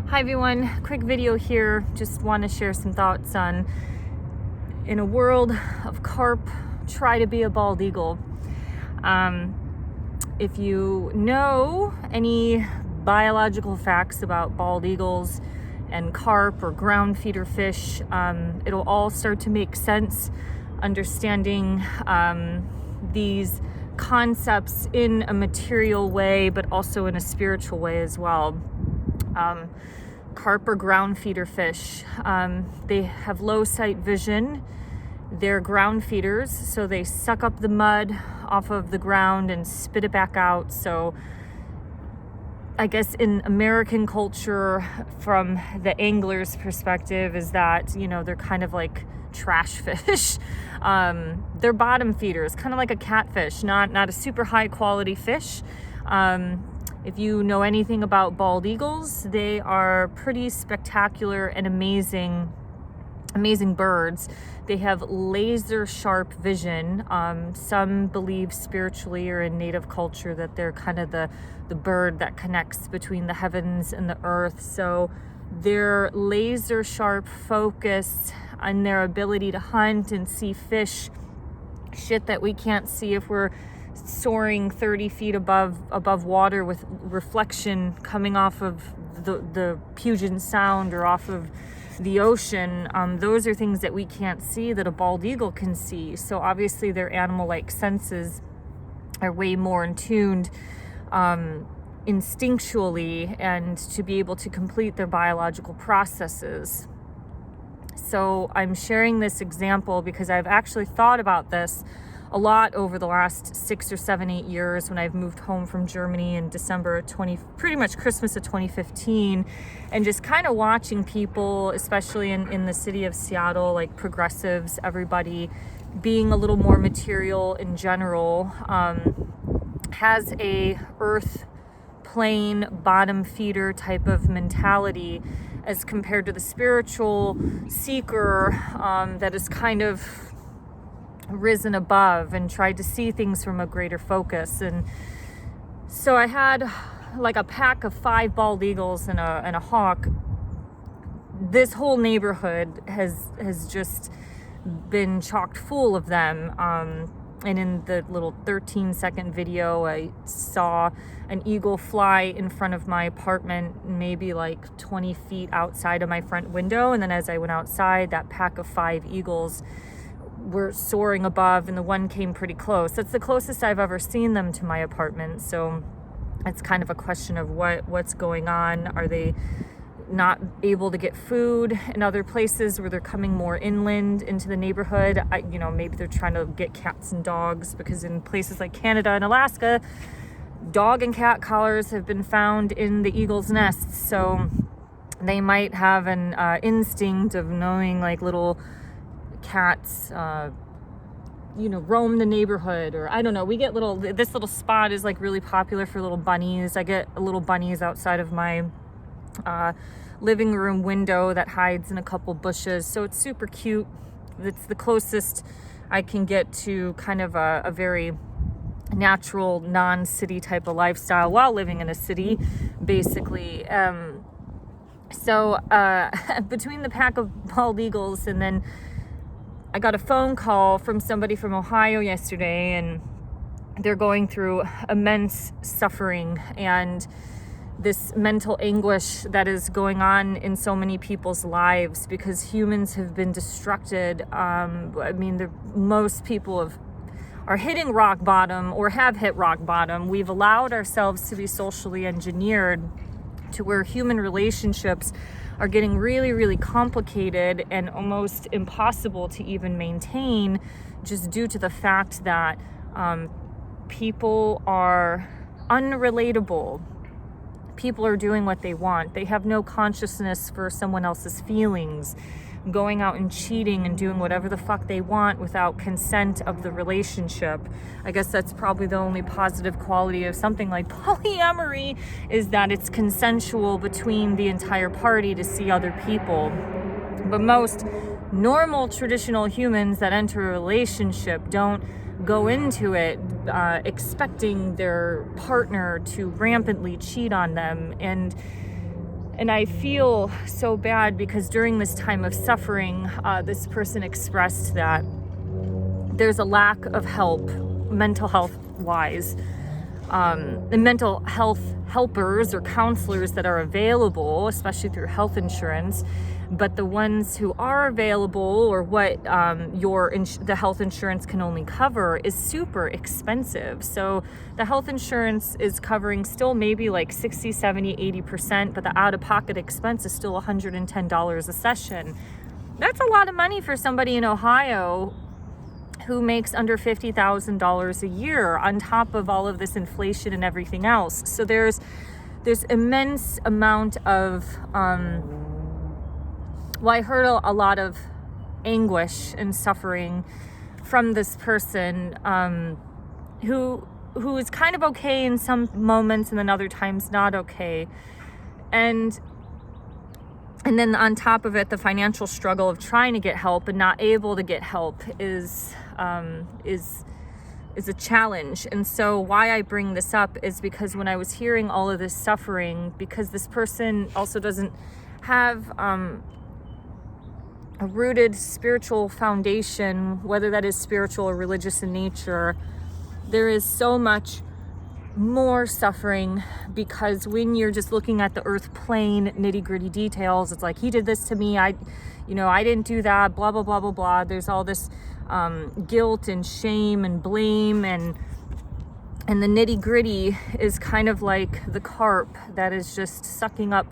Hi everyone, quick video here. Just want to share some thoughts on, in a world of carp, try to be a bald eagle. If you know any biological facts about bald eagles and carp or ground feeder fish, it'll all start to make sense, understanding these concepts in a material way, but also in a spiritual way as well. Carp or ground feeder fish, they have low sight vision. They're ground feeders, so they suck up the mud off of the ground and spit it back out. So I guess in American culture, from the angler's perspective, is that, you know, they're kind of like trash fish. They're bottom feeders, kind of like a catfish, not a super high quality fish. If you know anything about bald eagles, they are pretty spectacular and amazing birds. They have laser sharp vision. Some believe spiritually or in native culture that they're kind of the bird that connects between the heavens and the earth. So their laser sharp focus on their ability to hunt and see fish, shit that we can't see if we're soaring 30 feet above water, with reflection coming off of the Puget Sound or off of the ocean. Those are things that we can't see that a bald eagle can see. So obviously their animal-like senses are way more in tuned instinctually, and to be able to complete their biological processes. So I'm sharing this example because I've actually thought about this a lot over the last 6 or 7, 8 years when I've moved home from Germany in December pretty much Christmas of 2015, and just kind of watching people, especially in the city of Seattle, like progressives, everybody being a little more material in general, has a earth plane bottom feeder type of mentality as compared to the spiritual seeker that is kind of risen above and tried to see things from a greater focus. And so I had like a pack of 5 bald eagles and a hawk. This whole neighborhood has just been chocked full of them. And in the little 13-second video, I saw an eagle fly in front of my apartment, maybe like 20 feet outside of my front window. And then as I went outside, that pack of 5 eagles were soaring above, and the one came pretty close. That's the closest I've ever seen them to my apartment. So it's kind of a question of what's going on. Are they not able to get food in other places where they're coming more inland into the neighborhood? Maybe they're trying to get cats and dogs, because in places like Canada and Alaska, dog and cat collars have been found in the eagle's nests. So they might have an instinct of knowing, like, little cats roam the neighborhood, or I don't know. We get this little spot is like really popular for little bunnies. I get little bunnies outside of my living room window that hides in a couple bushes, so it's super cute. It's the closest I can get to kind of a very natural non-city type of lifestyle while living in a city, basically. So between the pack of bald eagles, and then I got a phone call from somebody from Ohio yesterday, and they're going through immense suffering and this mental anguish that is going on in so many people's lives because humans have been destructed. Most people are hitting rock bottom or have hit rock bottom. We've allowed ourselves to be socially engineered to where human relationships are getting really, really complicated and almost impossible to even maintain, just due to the fact that people are unrelatable. People are doing what they want. They have no consciousness for someone else's feelings, going out and cheating and doing whatever the fuck they want without consent of the relationship. I guess that's probably the only positive quality of something like polyamory, is that it's consensual between the entire party to see other people. But most normal traditional humans that enter a relationship don't go into it expecting their partner to rampantly cheat on them. And And I feel so bad because during this time of suffering, this person expressed that there's a lack of help, mental health wise, and mental health helpers or counselors that are available, especially through health insurance. But the ones who are available, or what the health insurance can only cover, is super expensive. So the health insurance is covering still maybe like 60, 70, 80%, but the out-of-pocket expense is still $110 a session. That's a lot of money for somebody in Ohio who makes under $50,000 a year, on top of all of this inflation and everything else. So there's immense amount of I heard a lot of anguish and suffering from this person, who is kind of okay in some moments and then other times not okay. And then on top of it, the financial struggle of trying to get help and not able to get help is a challenge. And so why I bring this up is because when I was hearing all of this suffering, because this person also doesn't have a rooted spiritual foundation, whether that is spiritual or religious in nature, there is so much more suffering, because when you're just looking at the earth plane nitty-gritty details, it's like, he did this to me, I didn't do that, blah blah blah blah blah. There's all this guilt and shame and blame, and the nitty-gritty is kind of like the carp that is just sucking up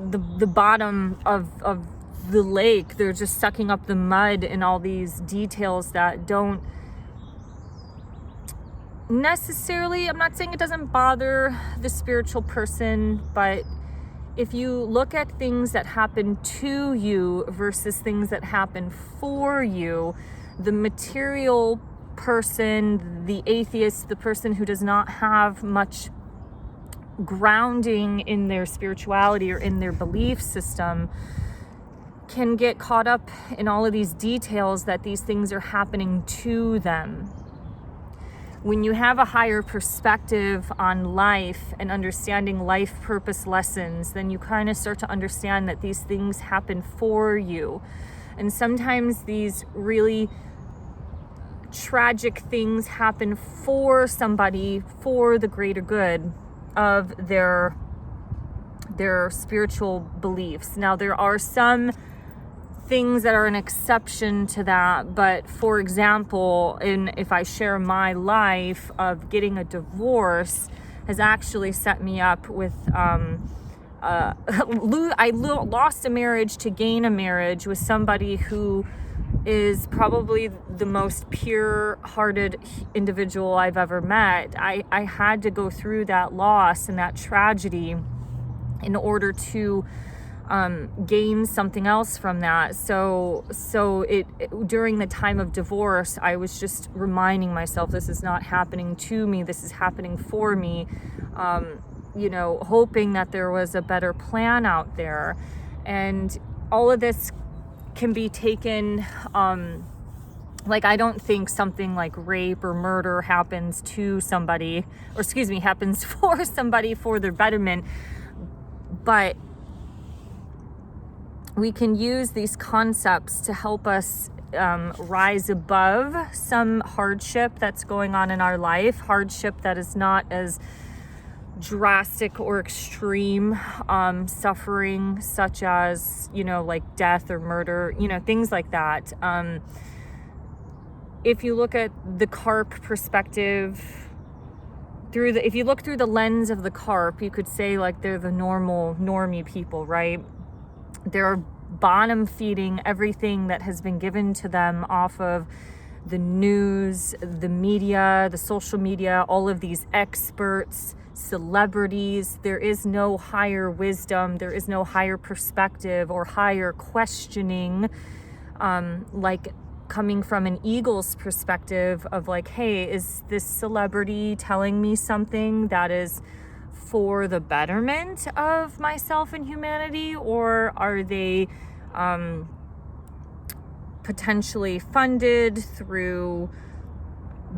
the bottom of the lake. They're just sucking up the mud and all these details that don't necessarily, I'm not saying it doesn't bother the spiritual person, but if you look at things that happen to you versus things that happen for you, the material person, the atheist, the person who does not have much grounding in their spirituality or in their belief system, can get caught up in all of these details that these things are happening to them. When you have a higher perspective on life and understanding life purpose lessons, then you kind of start to understand that these things happen for you. And sometimes these really tragic things happen for somebody for the greater good of their spiritual beliefs. Now, there are some things that are an exception to that, but for example, if I share my life of getting a divorce, has actually set me up with I lost a marriage to gain a marriage with somebody who is probably the most pure-hearted individual I've ever met. I had to go through that loss and that tragedy in order to gain something else from that. So during the time of divorce, I was just reminding myself, this is not happening to me, this is happening for me, hoping that there was a better plan out there. And all of this can be taken, I don't think something like rape or murder happens to somebody, happens for somebody for their betterment, but we can use these concepts to help us rise above some hardship that's going on in our life, hardship that is not as drastic or extreme, suffering such as, like death or murder, things like that. If you look at the carp perspective, if you look through the lens of the carp, you could say like they're the normie people, right? They're bottom feeding everything that has been given to them off of the news, the media, the social media, all of these experts, celebrities. There is no higher wisdom, there is no higher perspective or higher questioning, like coming from an eagle's perspective of like, hey, is this celebrity telling me something that is for the betterment of myself and humanity, or are they potentially funded through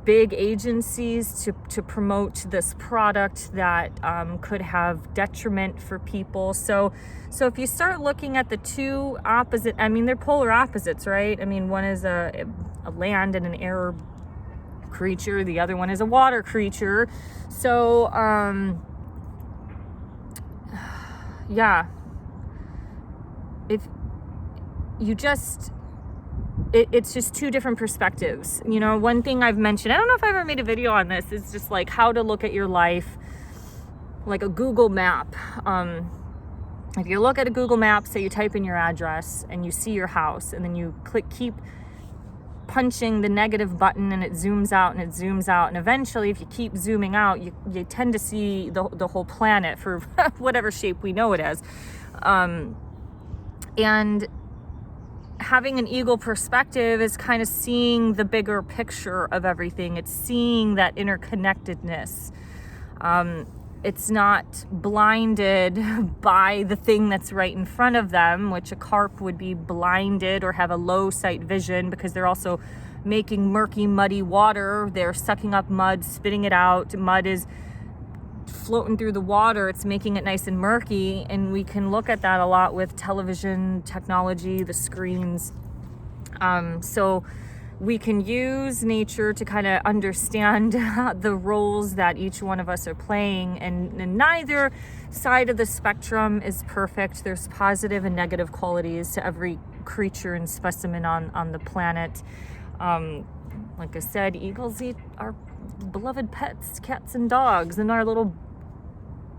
big agencies to promote this product that could have detriment for people. So if you start looking at the two opposite, I mean, they're polar opposites, right? I mean, one is a land and an air creature, the other one is a water creature. So yeah, if you just it's just two different perspectives. You know, one thing I've mentioned, I don't know if I ever made a video on this, is just like how to look at your life like a Google map. If you look at a Google map, say you type in your address and you see your house, and then you keep punching the negative button, and it zooms out and it zooms out, and eventually if you keep zooming out, you tend to see the whole planet for whatever shape we know it as. And having an eagle perspective is kind of seeing the bigger picture of everything. It's seeing that interconnectedness. It's not blinded by the thing that's right in front of them, which a carp would be blinded or have a low sight vision because they're also making murky, muddy water. They're sucking up mud, spitting it out. Mud is floating through the water. It's making it nice and murky. And we can look at that a lot with television technology, the screens. So we can use nature to kind of understand the roles that each one of us are playing, and neither side of the spectrum is perfect. There's positive and negative qualities to every creature and specimen on the planet. Like I said, eagles eat our beloved pets, cats and dogs, and our little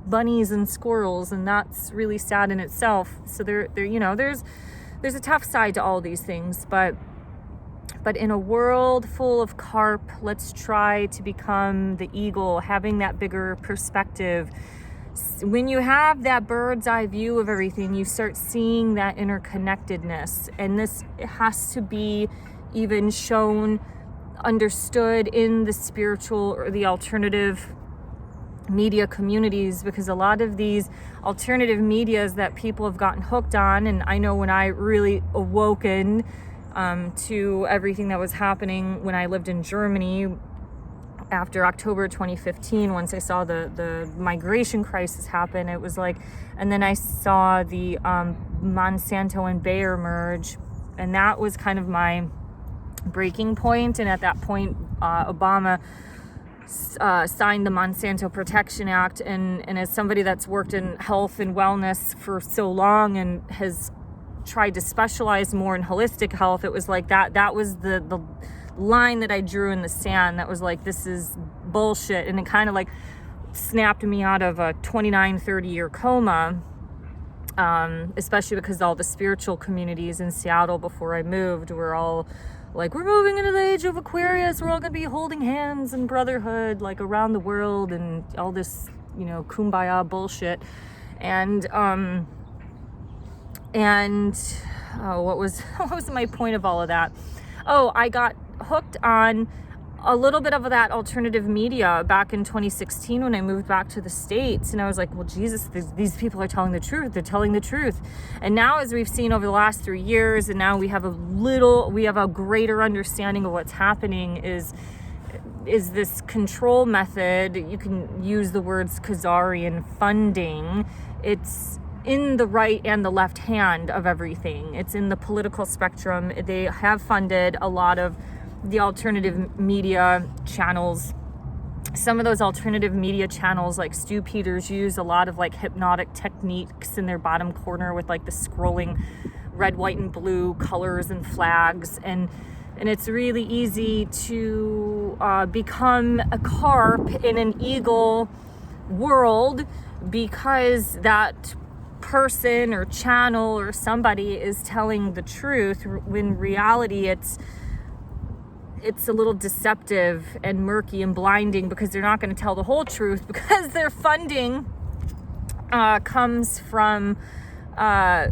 bunnies and squirrels, and that's really sad in itself. So there you know, there's a tough side to all these things, but in a world full of carp, let's try to become the eagle, having that bigger perspective. When you have that bird's eye view of everything, you start seeing that interconnectedness. And this has to be even shown, understood in the spiritual or the alternative media communities, because a lot of these alternative medias that people have gotten hooked on, and I know when I really awoken to everything that was happening when I lived in Germany after October 2015, once I saw the migration crisis happen, it was like, and then I saw the Monsanto and Bayer merge, and that was kind of my breaking point. And at that point, Obama signed the Monsanto Protection Act, and as somebody that's worked in health and wellness for so long and has tried to specialize more in holistic health, it was like that was the line that I drew in the sand. That was like, this is bullshit. And it kind of like snapped me out of a 29-30 year coma, especially because all the spiritual communities in Seattle before I moved were all like, we're moving into the age of Aquarius, we're all gonna be holding hands and brotherhood like around the world, and all this, you know, kumbaya bullshit. And what was my point of all of that? Oh, I got hooked on a little bit of that alternative media back in 2016 when I moved back to the States, and I was like, well, Jesus, these people are telling the truth. They're telling the truth. And now, as we've seen over the last 3 years, and now we have a greater understanding of what's happening, is this control method. You can use the words Khazarian funding. It's in the right and the left hand of everything. It's in the political spectrum. They have funded a lot of the alternative media channels. Some of those alternative media channels, like Stu Peters, use a lot of like hypnotic techniques in their bottom corner with like the scrolling red, white, and blue colors and flags, and it's really easy to become a carp in an eagle world, because that person or channel or somebody is telling the truth, when reality it's a little deceptive and murky and blinding, because they're not going to tell the whole truth, because their funding comes from that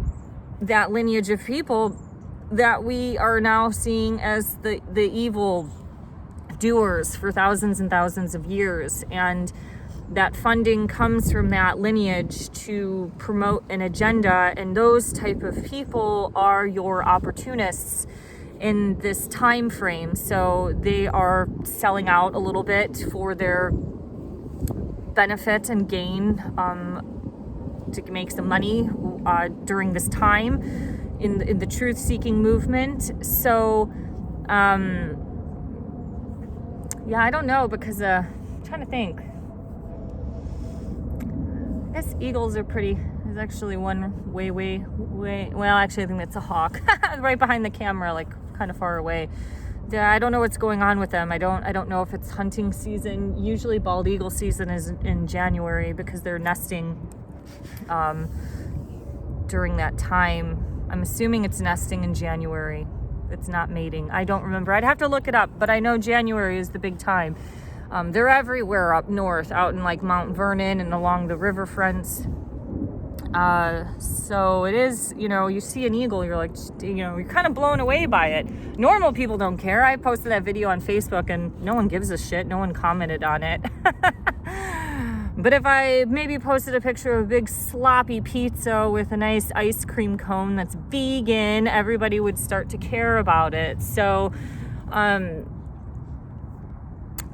lineage of people that we are now seeing as the evil doers for thousands and thousands of years. And that funding comes from that lineage to promote an agenda, and those type of people are your opportunists. in this time frame. So they are selling out a little bit for their benefit and gain, to make some money during this time in the truth-seeking movement. So yeah, I don't know, because I'm trying to think. I guess eagles are pretty. There's actually one way. Well, actually, I think that's a hawk right behind the camera, like kind of far away. Yeah, I don't know what's going on with them. I don't know if it's hunting season. Usually, bald eagle season is in January because they're nesting during that time. I'm assuming it's nesting in January. It's not mating. I don't remember. I'd have to look it up, but I know January is the big time. They're everywhere up north, out in like Mount Vernon and along the river fronts. So it is, you see an eagle, you're like, you're kind of blown away by it. Normal people don't care. I posted that video on Facebook and no one gives a shit. No one commented on it. But if I maybe posted a picture of a big sloppy pizza with a nice ice cream cone that's vegan, everybody would start to care about it. So,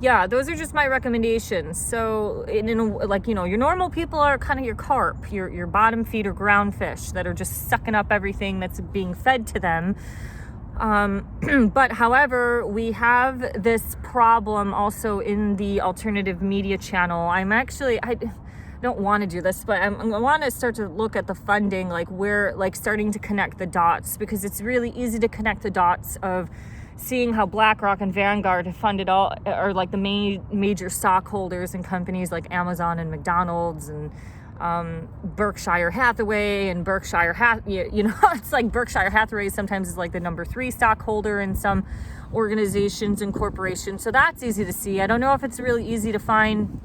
yeah, those are just my recommendations. So, your normal people are kind of your carp, your bottom feeder ground fish that are just sucking up everything that's being fed to them. But however, we have this problem also in the alternative media channel. I don't want to do this, but I want to start to look at the funding, starting to connect the dots, because it's really easy to connect the dots of seeing how BlackRock and Vanguard have funded the major stockholders in companies like Amazon and McDonald's and Berkshire Hathaway and it's like Berkshire Hathaway sometimes is like the number 3 stockholder in some organizations and corporations. So that's easy to see. I don't know if it's really easy to find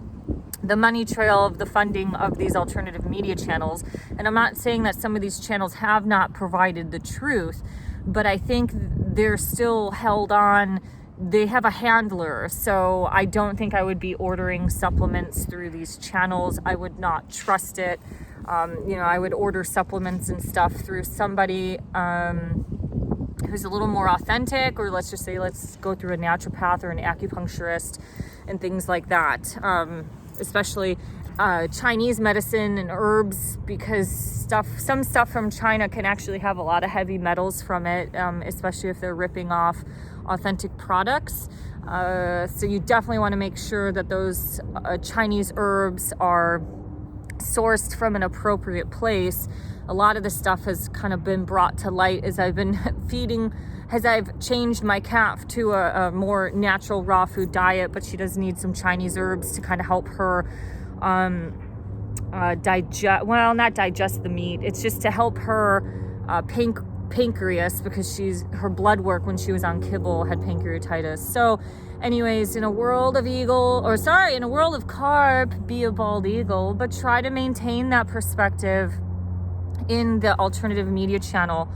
the money trail of the funding of these alternative media channels. And I'm not saying that some of these channels have not provided the truth, but I think they're still held on. They have a handler, so I don't think I would be ordering supplements through these channels. I would not trust it. I would order supplements and stuff through somebody who's a little more authentic, or let's go through a naturopath or an acupuncturist and things like that. Especially Chinese medicine and herbs, because some stuff from China can actually have a lot of heavy metals from it, especially if they're ripping off authentic products. So you definitely want to make sure that those Chinese herbs are sourced from an appropriate place. A lot of the stuff has kind of been brought to light as I've been I've changed my calf to a more natural raw food diet, but she does need some Chinese herbs to kind of help her not digest the meat. It's just to help her pancreas, because her blood work when she was on kibble had pancreatitis. So anyways, in a world of carp, be a bald eagle, but try to maintain that perspective in the alternative media channel.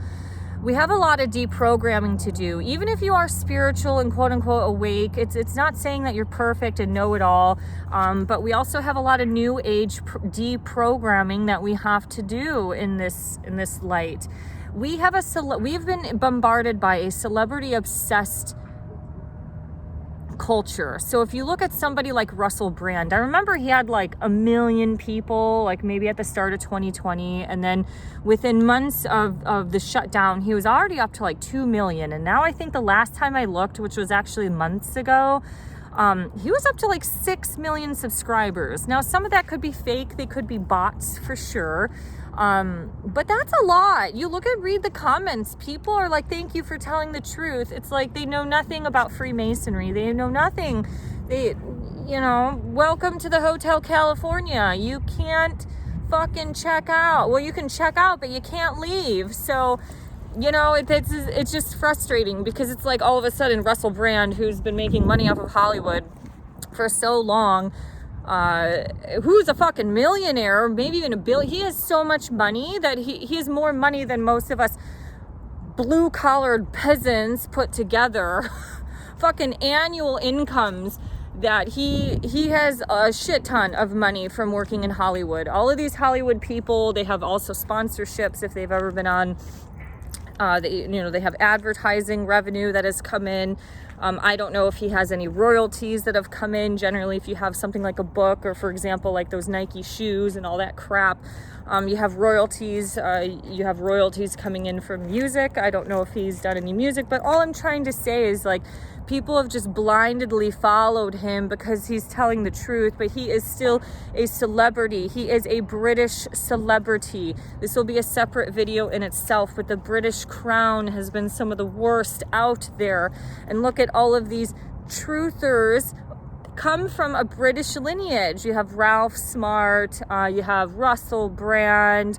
We have a lot of deprogramming to do. Even if you are spiritual and quote unquote awake, it's not saying that you're perfect and know it all, but we also have a lot of new age deprogramming that we have to do in this light. We've been bombarded by a celebrity obsessed culture. So if you look at somebody like Russell Brand, I remember he had like 1 million people, like maybe at the start of 2020, and then within months of the shutdown, he was already up to like 2 million. And now I think the last time I looked, which was actually months ago, he was up to like 6 million subscribers. Now some of that could be fake, they could be bots for sure. But that's a lot. Read the comments. People are like, thank you for telling the truth. It's like they know nothing about Freemasonry. They know nothing. Welcome to the Hotel California. You can't fucking check out. Well, you can check out, but you can't leave. So, it's just frustrating, because it's like all of a sudden Russell Brand, who's been making money off of Hollywood for so long, who's a fucking millionaire, maybe even a billion. He has so much money that he has more money than most of us blue-collared peasants put together. Fucking annual incomes that he has a shit ton of money from working in Hollywood. All of these Hollywood people, they have also sponsorships if they've ever been on They have advertising revenue that has come in. I don't know if he has any royalties that have come in. Generally, if you have something like a book, or for example, like those Nike shoes and all that crap, you have royalties. You have royalties coming in from music. I don't know if he's done any music, but all I'm trying to say is, like, people have just blindly followed him because he's telling the truth, but he is still a celebrity. He is a British celebrity. This will be a separate video in itself, but the British Crown has been some of the worst out there. And look at all of these truthers come from a British lineage. You have Ralph Smart, you have Russell Brand,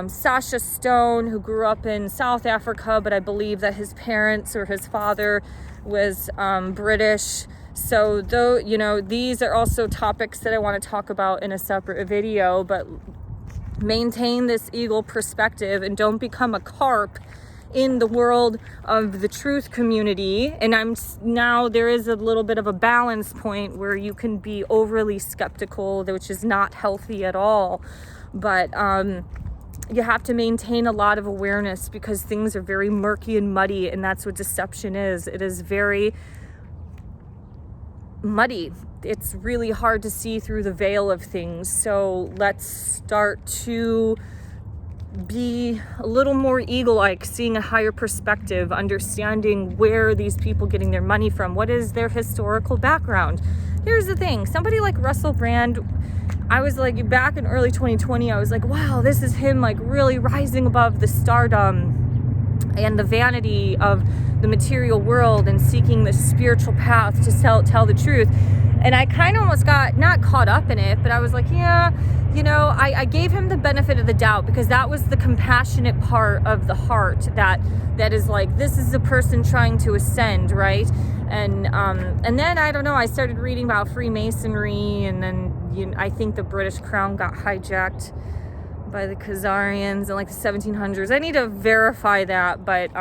Sasha Stone, who grew up in South Africa, but I believe that his parents or his father was British. So though, these are also topics that I want to talk about in a separate video, but maintain this eagle perspective and don't become a carp in the world of the truth community. And there is a little bit of a balance point where you can be overly skeptical, which is not healthy at all. But you have to maintain a lot of awareness because things are very murky and muddy, and that's what deception is. It is very muddy. It's really hard to see through the veil of things. So let's start to be a little more eagle-like, seeing a higher perspective, understanding where these people getting their money from, what is their historical background. Here's the thing, somebody like Russell Brand, I was like, back in early 2020, I was like, wow, this is him like really rising above the stardom and the vanity of the material world and seeking the spiritual path to tell the truth. And I kind of almost got not caught up in it, but I was like, yeah, I gave him the benefit of the doubt because that was the compassionate part of the heart that is like, this is a person trying to ascend, right? And then I don't know, I started reading about Freemasonry, and then I think the British Crown got hijacked by the Khazarians in like the 1700s. I need to verify that, but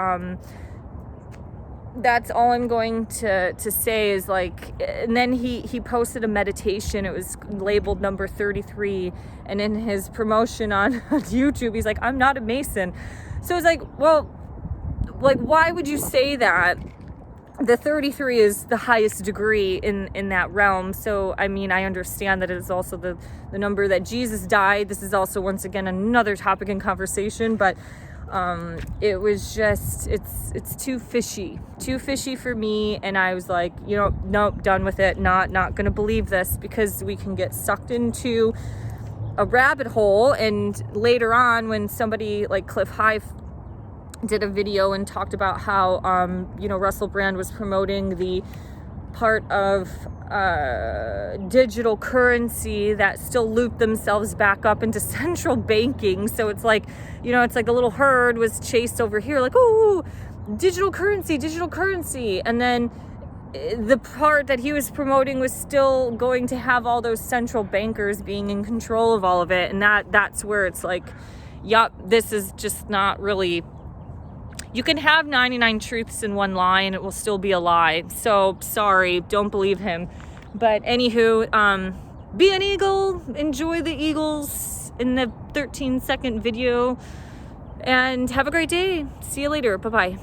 that's all I'm going to say is like, and then he posted a meditation. It was labeled number 33, and in his promotion on YouTube, he's like, I'm not a Mason. So it's like, well, like, why would you say that? The 33 is the highest degree in that realm. So, I mean, I understand that it is also the number that Jesus died. This is also, once again, another topic in conversation, but it was just, it's too fishy for me. And I was like, nope, done with it. Not going to believe this, because we can get sucked into a rabbit hole. And later on, when somebody like Cliff Hive did a video and talked about how, Russell Brand was promoting the part of digital currency that still looped themselves back up into central banking. So it's like, it's like a little herd was chased over here, like, oh, digital currency. And then the part that he was promoting was still going to have all those central bankers being in control of all of it. And that's where it's like, yup, this is just not really. You can have 99 truths in one lie and it will still be a lie. So sorry, don't believe him. But anywho, be an eagle, enjoy the eagles in the 13-second video, and have a great day. See you later. Bye-bye.